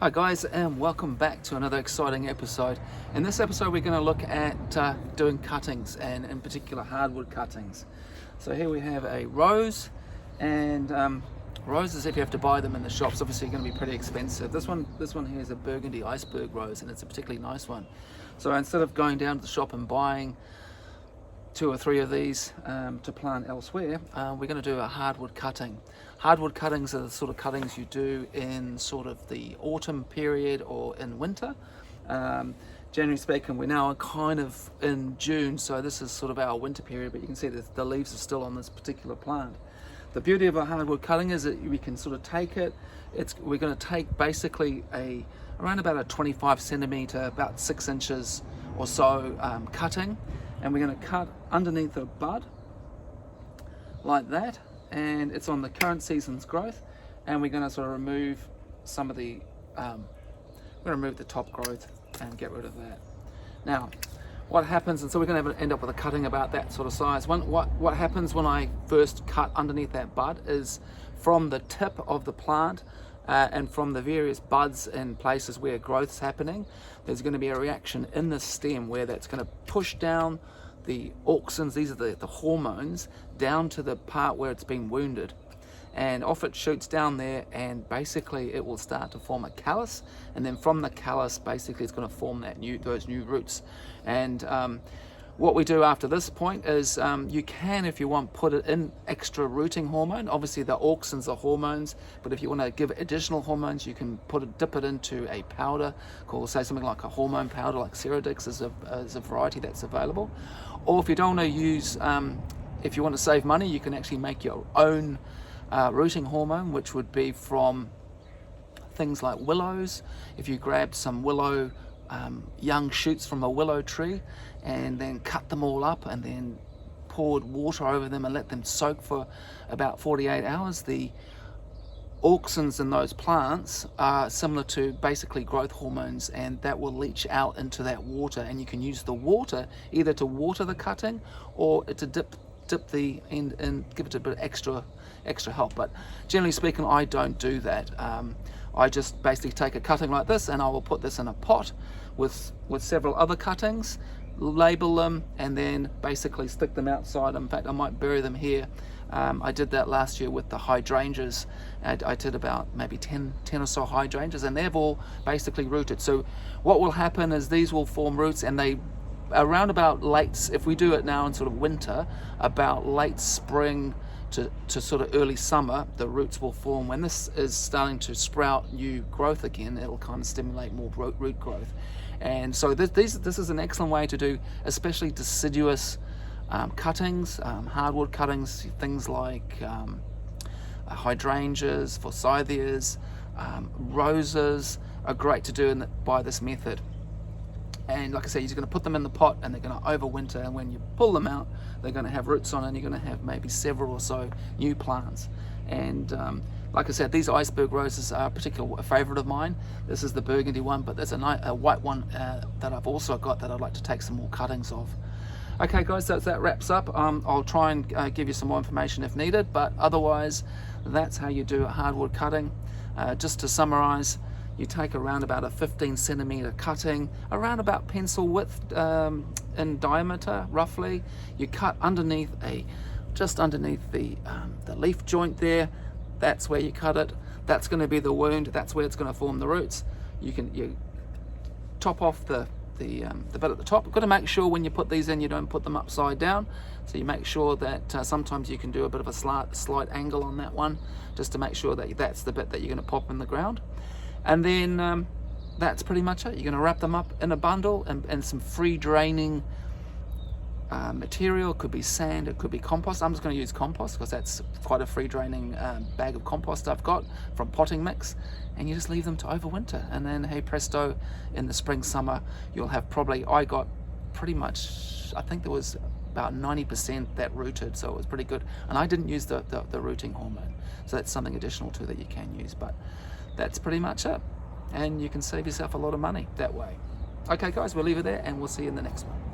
Hi guys, and welcome back to another exciting episode. In this episode we're going to look at doing cuttings, and in particular hardwood cuttings. So here we have a rose, and roses, if you have to buy them in the shops, obviously are going to be pretty expensive. This one here is a burgundy iceberg rose, and it's a particularly nice one. So instead of going down to the shop and buying 2 or 3 of these to plant elsewhere, we're going to do a hardwood cutting. Hardwood cuttings are the sort of cuttings you do in sort of the autumn period or in winter. Generally speaking, we're now kind of in June, so this is sort of our winter period, but you can see that the leaves are still on this particular plant. The beauty of a hardwood cutting is that we can sort of take it, we're going to take basically around about a 25 centimeter, about 6 inches or so cutting, and we're going to cut underneath a bud like that, and it's on the current season's growth, and we're going to sort of remove some of the we're going to remove the top growth and get rid of that. Now what happens, and so we're going to end up with a cutting about that sort of size. What happens when I first cut underneath that bud is from the tip of the plant and from the various buds and places where growth's happening, there's going to be a reaction in the stem where that's going to push down the auxins, these are the hormones, down to the part where it's been wounded, and off it shoots down there, and basically it will start to form a callus, and then from the callus basically it's going to form those new roots. And what we do after this point is you can, if you want, put it in extra rooting hormone. Obviously the auxins are hormones, but if you want to give additional hormones, you can dip it into a powder called, say, something like a hormone powder like Ceradix is a variety that's available. Or if you don't want to use, if you want to save money, you can actually make your own rooting hormone, which would be from things like willows. If you grabbed some willow young shoots from a willow tree and then cut them all up and then poured water over them and let them soak for about 48 hours, the auxins in those plants are similar to basically growth hormones, and that will leach out into that water, and you can use the water either to water the cutting or to dip the end and give it a bit of extra help. But generally speaking, I don't do that. I just basically take a cutting like this, and I will put this in a pot with several other cuttings, label them, and then basically stick them outside. In fact, I might bury them here. I did that last year with the hydrangeas. I did about maybe 10 or so hydrangeas, and they've all basically rooted. So what will happen is these will form roots, and they around about late, if we do it now in sort of winter, about late spring to sort of early summer, the roots will form. When this is starting to sprout new growth again, it'll kind of stimulate more root growth. And so this is an excellent way to do especially deciduous cuttings, hardwood cuttings, things like hydrangeas, forsythias, roses are great to do by this method. And like I said, you're going to put them in the pot and they're going to overwinter, and when you pull them out, they're going to have roots on, and you're going to have maybe several or so new plants. And like I said, these iceberg roses are a favourite of mine. This is the burgundy one, but there's a white one that I've also got that I'd like to take some more cuttings of. Okay guys, so that wraps up. I'll try and give you some more information if needed, but otherwise that's how you do a hardwood cutting. Just to summarise, you take around about a 15 centimeter cutting, around about pencil width in diameter roughly. You cut just underneath the leaf joint there. That's where you cut it. That's going to be the wound. That's where it's going to form the roots. You top off the bit at the top. You've got to make sure when you put these in, you don't put them upside down. So you make sure that sometimes you can do a bit of a slight angle on that one, just to make sure that that's the bit that you're going to pop in the ground. And then that's pretty much it. You're going to wrap them up in a bundle and some free draining material. It could be sand, it could be compost. I'm just going to use compost because that's quite a free draining bag of compost I've got from potting mix, and you just leave them to overwinter, and then hey presto, in the spring summer you'll have I got pretty much, I think there was about 90% that rooted, so it was pretty good. And I didn't use the rooting hormone, so that's something additional too that you can use. But that's pretty much it, and you can save yourself a lot of money that way. Okay guys, we'll leave it there, and we'll see you in the next one.